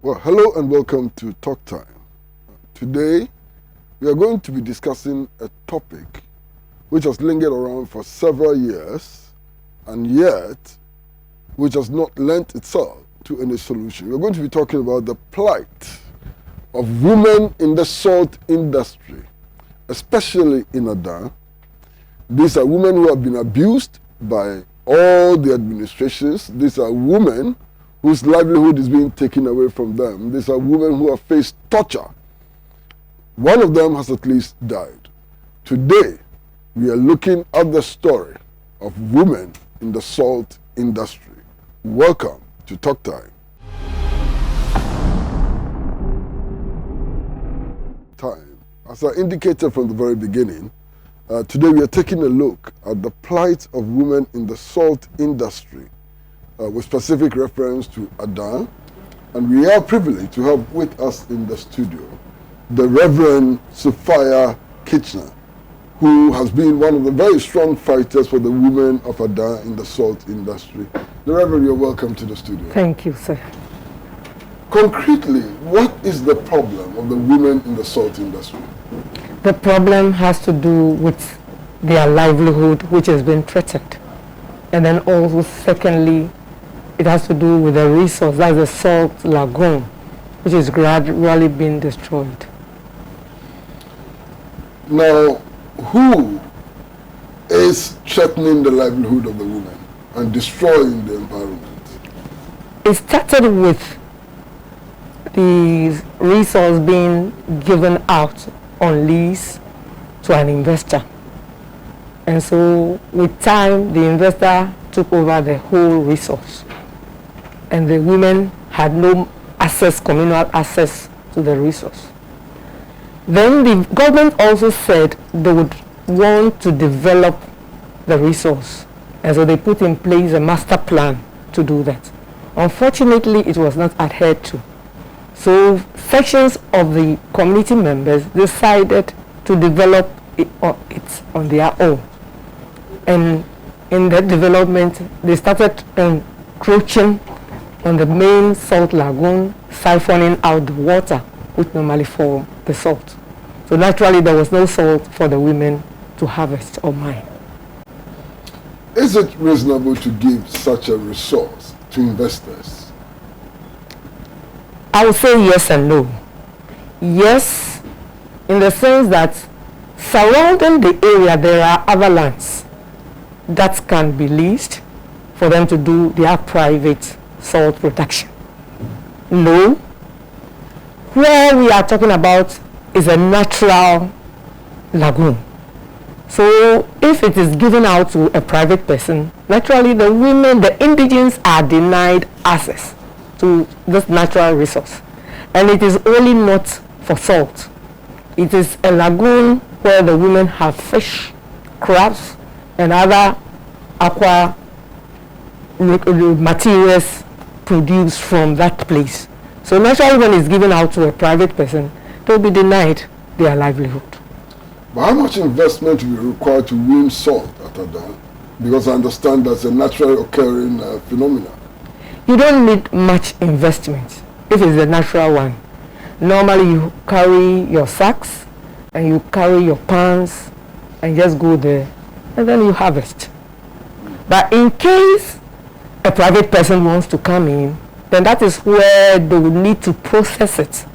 Well, hello and welcome to Talk Time. Today, we are going to be discussing a topic which has lingered around for several years and yet which has not lent itself to any solution. We're going to be talking about the plight of women in the salt industry, especially in Ada. These are women who have been abused by all the administrations. These are women whose livelihood is being taken away from them. These are women who have faced torture. One of them has at least died. Today, we are looking at the story of women in the salt industry. Welcome to Talk Time. As I indicated from the very beginning, today we are taking a look at the plight of women in the salt industry with specific reference to Ada. And we are privileged to have with us in the studio the Reverend Sophia Kicpher, who has been one of the very strong fighters for the women of Ada in the salt industry. The Reverend, you're welcome to the studio. Thank you, sir. Concretely, what is the problem of the women in the salt industry? The problem has to do with their livelihood, which has been threatened. And then also, secondly, it has to do with the resource, that's the salt lagoon, which is gradually being destroyed. Now, who is threatening the livelihood of the women and destroying the environment? It started with the resource being given out on lease to an investor. And so with time, the investor took over the whole resource. And the women had no access, communal access to the resource. Then the government also said they would want to develop the resource. And so they put in place a master plan to do that. Unfortunately, it was not adhered to. So sections of the community members decided to develop it on their own. And in that development, they started encroaching on the main salt lagoon, siphoning out the water, which normally form the salt. So naturally, there was no salt for the women to harvest or mine. Is it reasonable to give such a resource to investors? I would say yes and no. Yes, in the sense that surrounding the area, there are other lands that can be leased for them to do their private salt production. No. Where we are talking about is a natural lagoon. So if it is given out to a private person, naturally the women, the indigents are denied access to this natural resource. And it is only not for salt. It is a lagoon where the women have fish, crabs, and other aqua materials produced from that place. So naturally, when it's given out to a private person, they'll be denied their livelihood. But how much investment will be required to win salt at Ada? Because I understand that's a naturally occurring phenomenon. You don't need much investment if it's a natural one. Normally, you carry your sacks and you carry your pans and just go there, and then you harvest. But in case a private person wants to come in, then that is where they would need to process it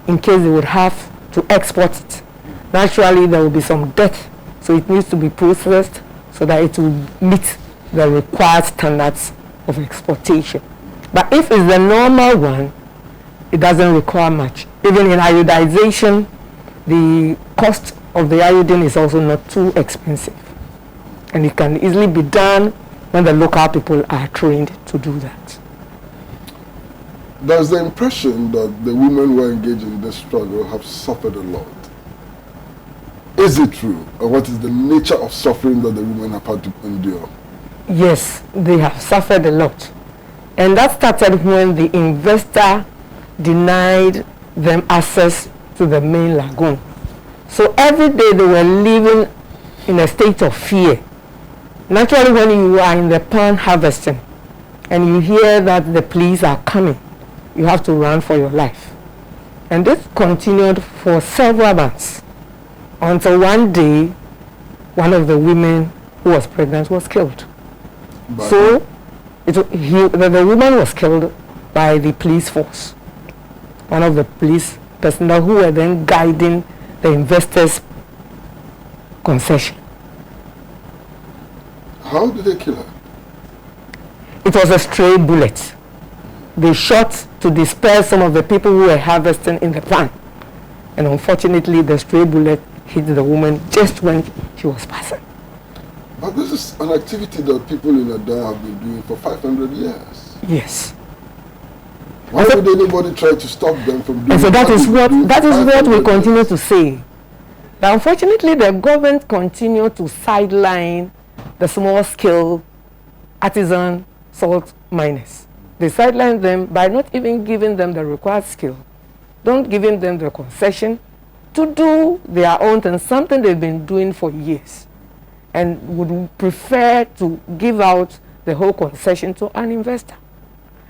in case they would have to export it. Naturally, there will be some debt, so it needs to be processed so that it will meet the required standards of exportation. But if it's the normal one, it doesn't require much. Even in iodization, the cost of the iodine is also not too expensive. And it can easily be done when the local people are trained to do that. There's the impression that the women who are engaged in this struggle have suffered a lot. Is it true? Or what is the nature of suffering that the women have had to endure? Yes, they have suffered a lot. And that started when the investor denied them access to the main lagoon. So every day they were living in a state of fear. Naturally, when you are in the pan harvesting and you hear that the police are coming, you have to run for your life. And this continued for several months until one day, one of the women who was pregnant was killed. But So the woman was killed by the police force, one of the police personnel who were then guiding the investors' concession. how did they kill her? It was a stray bullet. They shot to disperse some of the people who were harvesting in the plant. And unfortunately, the stray bullet hit the woman just when she was passing. But this is an activity that people in Ada have been doing for 500 years. Yes. Why would anybody try to stop them from doing And so that is what we 500 continue years? to say. That unfortunately, the government continue to sideline the small-scale artisan salt miners. They sideline them by not even giving them the required skill, don't giving them the concession to do their own thing, something they've been doing for years, and would prefer to give out the whole concession to an investor.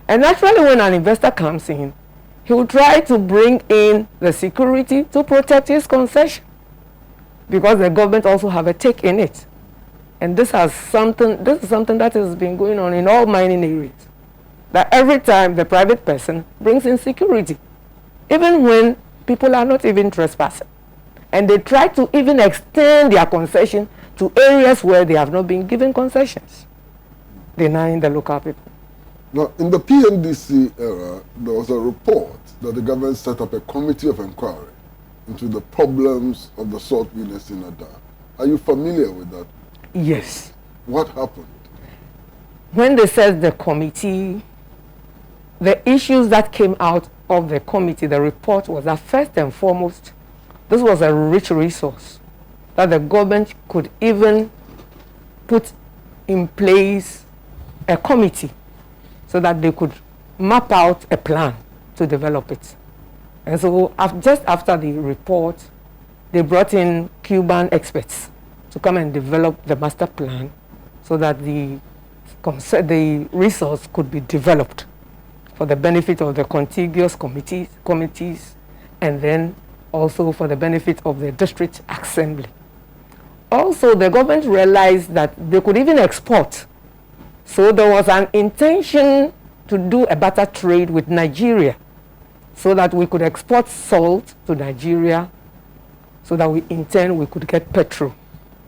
And naturally, when an investor comes in, he will try to bring in the security to protect his concession, because the government also have a take in it. And this is something that has been going on in all mining areas. That every time the private person brings in security, even when people are not even trespassing. And they try to even extend their concession to areas where they have not been given concessions, denying the local people. Now, in the PNDC era, there was a report that the government set up a committee of inquiry into the problems of the salt business in Ada. Are you familiar with that? Yes. What happened? When they said the committee, the issues that came out of the committee, the report was that first and foremost, this was a rich resource that the government could even put in place a committee so that they could map out a plan to develop it. And so just after the report, they brought in Cuban experts to come and develop the master plan so that the resource could be developed for the benefit of the contiguous committees, and then also for the benefit of the district assembly. Also, the government realized that they could even export. So there was an intention to do a better trade with Nigeria so that we could export salt to Nigeria, so that in turn we could get petrol.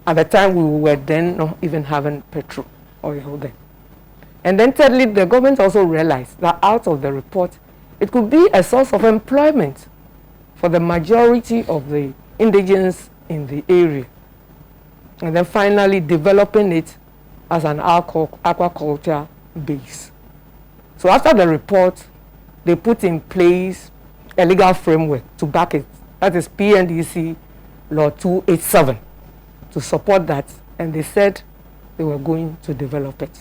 At the time, we were then not even having petrol oil then. And then thirdly, the government also realized that out of the report, it could be a source of employment for the majority of the indigents in the area. And then finally, developing it as an aquaculture base. So after the report, they put in place a legal framework to back it. That is PNDC Law 287 to support that. And they said they were going to develop it.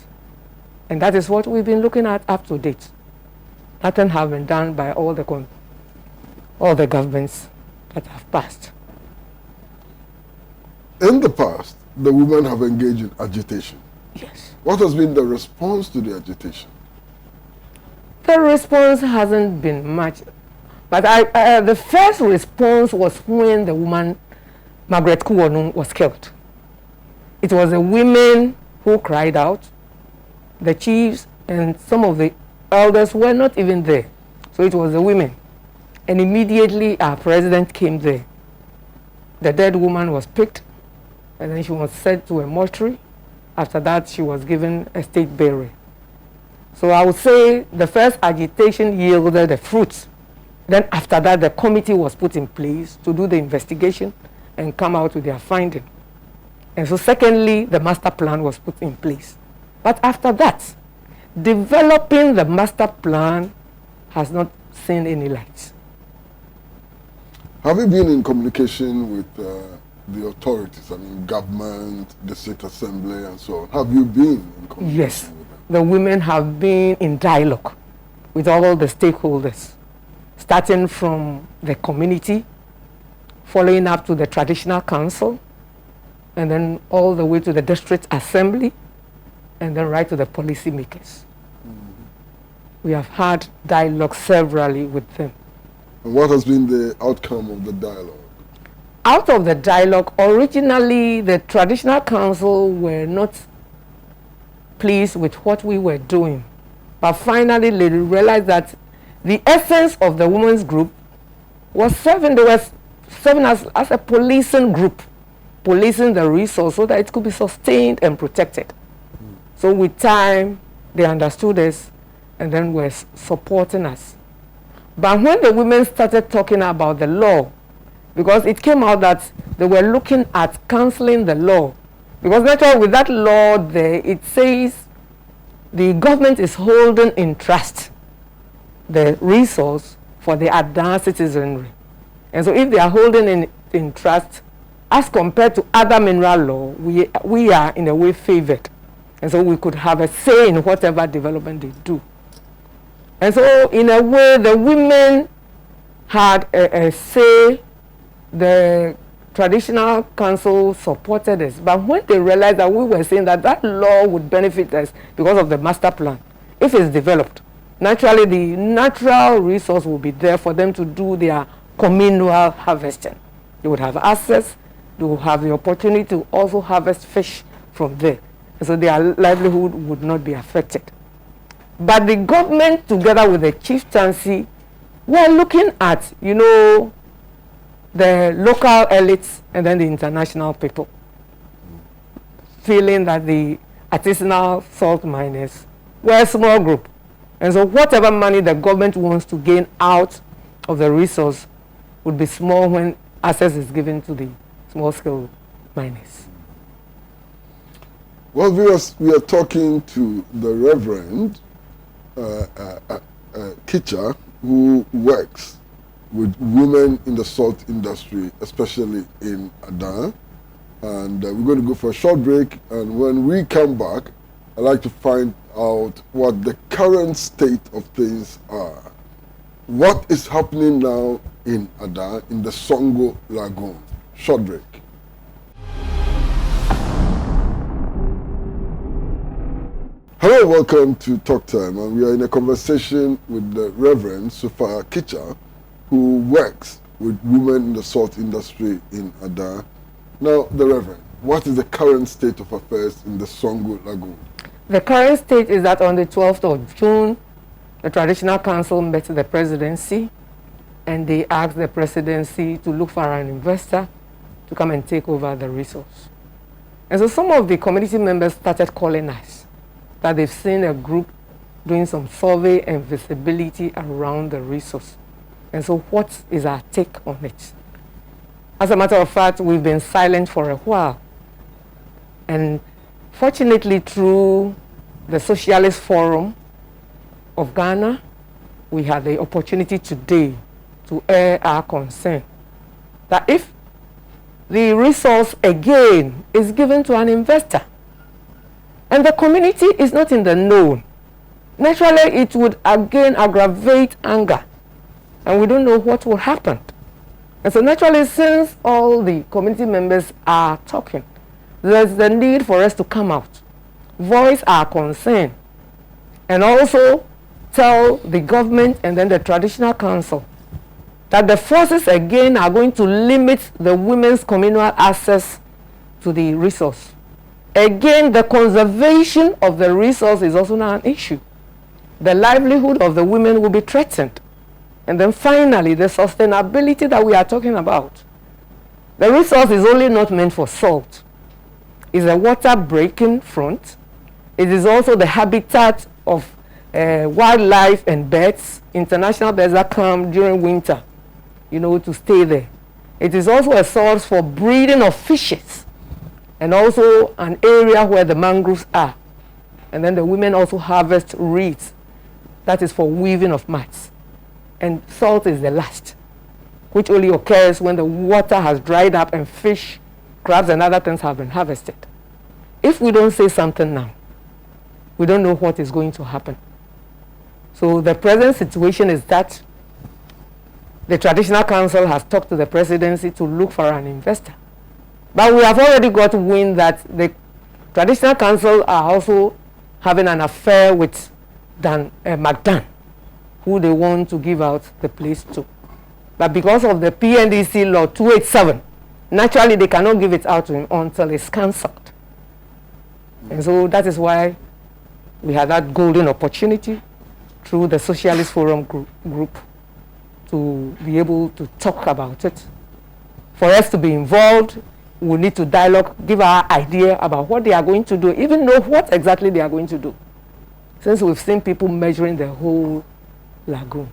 And that is what we've been looking at up to date. Nothing has been done by all the governments that have passed. In the past, the women have engaged in agitation. Yes. What has been the response to the agitation? The response hasn't been much. But the first response was when the woman, Margaret Kuwonu, was killed. It was the women who cried out. The chiefs and some of the elders were not even there. So it was the women. And immediately our president came there. The dead woman was picked, and then she was sent to a mortuary. After that, she was given a state burial. So I would say the first agitation yielded the fruits. Then after that, the committee was put in place to do the investigation and come out with their finding. And so secondly, the master plan was put in place. But after that, developing the master plan has not seen any light. Have you been in communication with the authorities, I mean government, district assembly and so on? Have you been in communication Yes, with them? the women have been in dialogue with all the stakeholders, starting from the community, following up to the traditional council, and then all the way to the district assembly, and then right to the policy makers. We have had dialogue severally with them. And what has been the outcome of the dialogue? Out of the dialogue, originally the traditional council were not pleased with what we were doing. But finally they realized that the essence of the women's group was serving, they were serving as a policing group, policing the resource so that it could be sustained and protected. So with time, they understood us and then were supporting us. But when the women started talking about the law, because it came out that they were looking at cancelling the law, because naturally with that law there, it says the government is holding in trust the resource for the Ada citizenry. And so if they are holding in trust, as compared to other mineral law, we are in a way favored. And so we could have a say in whatever development they do. And so in a way, the women had a say. The traditional council supported us. But when they realized that we were saying that that law would benefit us because of the master plan, if it's developed, naturally the natural resource will be there for them to do their communal harvesting. They would have access, they would have the opportunity to also harvest fish from there. And so their livelihood would not be affected. But the government, together with the chieftaincy, were looking at, the local elites and then the international people, feeling that the artisanal salt miners were a small group. And so whatever money the government wants to gain out of the resource would be small when access is given to the small-scale miners. Well, viewers, we are talking to the Reverend Kicpher, who works with women in the salt industry, especially in Ada. And we're going to go for a short break. And when we come back, I'd like to find out what the current state of things are. What is happening now in Ada, in the Songo Lagoon? Short break. Hello, welcome to Talk Time. And we are in a conversation with the Reverend Sophia Kicpher, who works with women in the salt industry in Ada. Now, the Reverend, what is the current state of affairs in the Songo Lagoon? The current state is that on the 12th of June, the Traditional Council met the presidency and they asked the presidency to look for an investor to come and take over the resource. And so some of the community members started calling us that they've seen a group doing some survey and visibility around the resource. And so what is our take on it? As a matter of fact, we've been silent for a while. And fortunately, through the Socialist Forum of Ghana, we had the opportunity today to air our concern that if the resource again is given to an investor and the community is not in the know, naturally it would again aggravate anger. And we don't know what will happen. And so naturally, since all the community members are talking, there's the need for us to come out, voice our concern, and also tell the government and then the traditional council that the forces again are going to limit the women's communal access to the resource. Again, the conservation of the resource is also now an issue. The livelihood of the women will be threatened. And then finally, the sustainability that we are talking about. The resource is only not meant for salt. It's a water-breaking front. It is also the habitat of wildlife and birds, international birds that come during winter, to stay there. It is also a source for breeding of fishes and also an area where the mangroves are. And then the women also harvest reeds. That is for weaving of mats. And salt is the last, which only occurs when the water has dried up and fish, crabs, and other things have been harvested. If we don't say something now, we don't know what is going to happen. So the present situation is that the Traditional Council has talked to the presidency to look for an investor. But we have already got wind that the Traditional Council are also having an affair with McDan, who they want to give out the place to. But because of the PNDC law 287, naturally they cannot give it out to him until it's cancelled. And so that is why we had that golden opportunity through the Socialist Forum group to be able to talk about it. For us to be involved, we need to dialogue, give our idea about what they are going to do, even know what exactly they are going to do. Since we've seen people measuring the whole lagoon.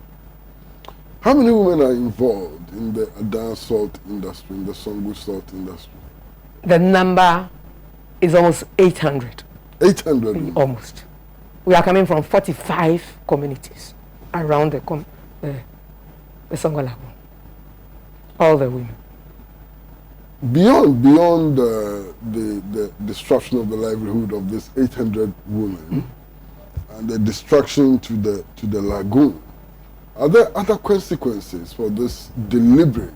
How many women are involved in the Adan salt industry, in the Songo salt industry? The number is almost 800. 800? Almost. We are coming from 45 communities around the Songo Lagoon. All the women. Beyond the destruction of the livelihood of these 800 women and the destruction to the lagoon, are there other consequences for this deliberate,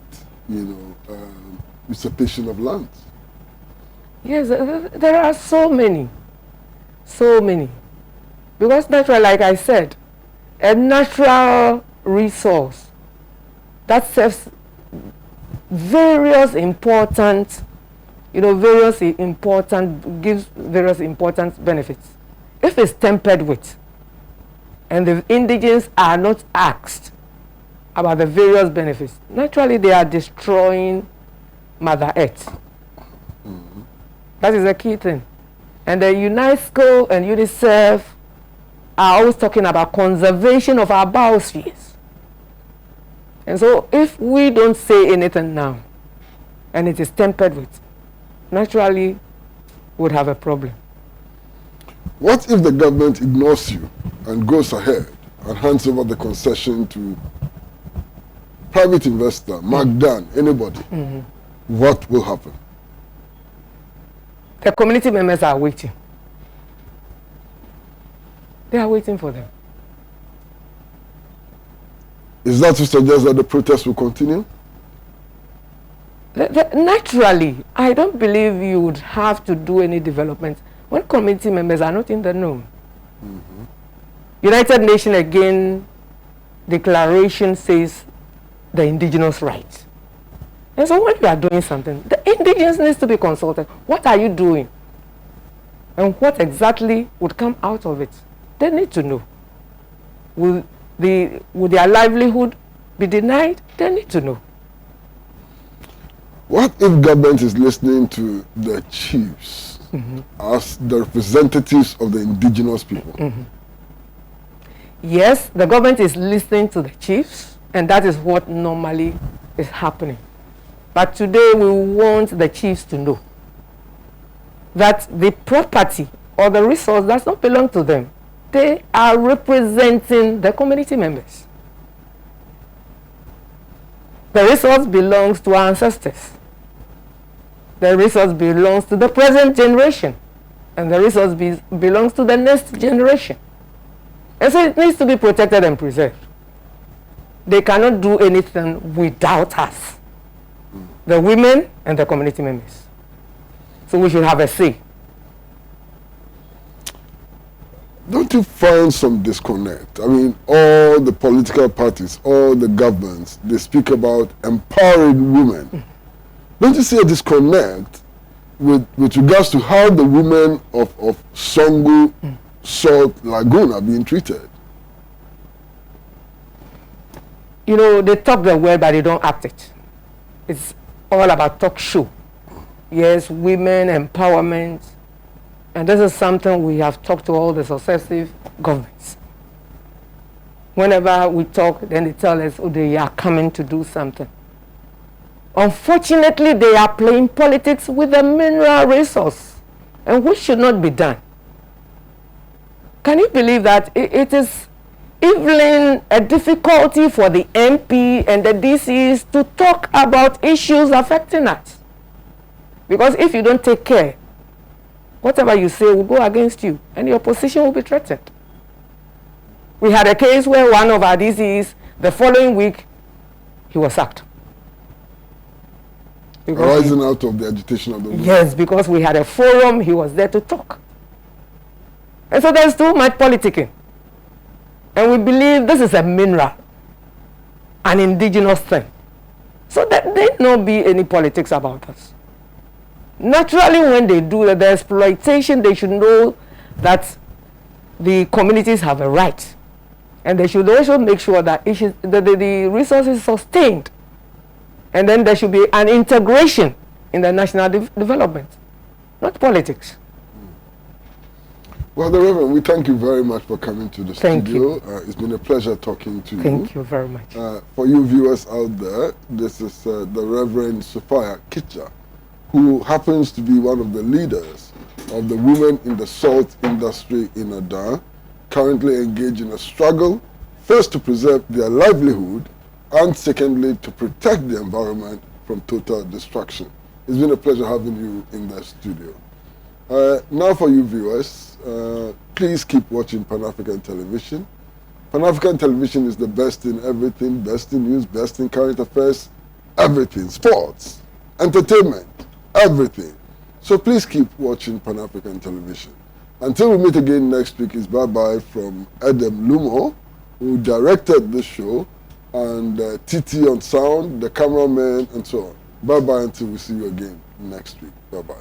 usurpation of lands? Yes, there are so many. Because naturally, like I said, a natural resource that serves gives various important benefits. If it's tempered with, and the indigenes are not asked about the various benefits, naturally they are destroying Mother Earth. That is a key thing. And the UNESCO and UNICEF are always talking about conservation of our biospheres. And so if we don't say anything now, and it is tempered with, naturally we'd have a problem. What if the government ignores you and goes ahead and hands over the concession to private investor, McDan, anybody? What will happen? The community members are waiting. They are waiting for them. Is that to suggest that the protest will continue? Naturally, I don't believe you would have to do any development when community members are not in the know. United Nations again declaration says the indigenous rights. And so when you are doing something, the indigenous needs to be consulted. What are you doing? And what exactly would come out of it? They need to know. Will their livelihood be denied? They need to know. What if government is listening to the chiefs as the representatives of the indigenous people? Yes, the government is listening to the chiefs, and that is what normally is happening. But today we want the chiefs to know that the property or the resource does not belong to them. They are representing the community members. The resource belongs to our ancestors. The resource belongs to the present generation. And the resource belongs to the next generation. And so it needs to be protected and preserved. They cannot do anything without us, the women and the community members. So we should have a say. Don't you find some disconnect? I mean, all the political parties, all the governments, they speak about empowering women. Don't you see a disconnect with regards to how the women of Songo Salt Lagoon are being treated? You know, they talk the word, but they don't act it. It's all about talk show. Yes, women empowerment. And this is something we have talked to all the successive governments. Whenever we talk, then they tell us, oh, they are coming to do something. Unfortunately, they are playing politics with the mineral resource, and which should not be done. Can you believe that it is even a difficulty for the MP and the DCs to talk about issues affecting us? Because if you don't take care, whatever you say will go against you, and your position will be threatened. We had a case where one of our DCs, the following week, he was sacked. Arising out of the agitation of the women. Yes, because we had a forum, he was there to talk. And so there's too much politicking. And we believe this is a mineral, an indigenous thing. So there need not be any politics about us. Naturally, when they do the exploitation, they should know that the communities have a right. And they should also make sure that the resources sustained. And then there should be an integration in the national development, not politics. Well, the Reverend, we thank you very much for coming to the Thank studio. you. It's been a pleasure talking to you. Thank you very much. For you viewers out there, this is the Reverend Sophia Kicpher, who happens to be one of the leaders of the women in the salt industry in Ada, currently engaged in a struggle, first to preserve their livelihood, and secondly, to protect the environment from total destruction. It's been a pleasure having you in the studio. Now for you viewers, please keep watching Pan-African television. Pan-African television is the best in everything, best in news, best in current affairs, everything, sports, entertainment, everything. So please keep watching Pan-African television. Until we meet again next week, it's bye-bye from Adam Lumo, who directed the show, and TT on sound, the cameraman, and so on. Bye-bye until we see you again next week. Bye-bye.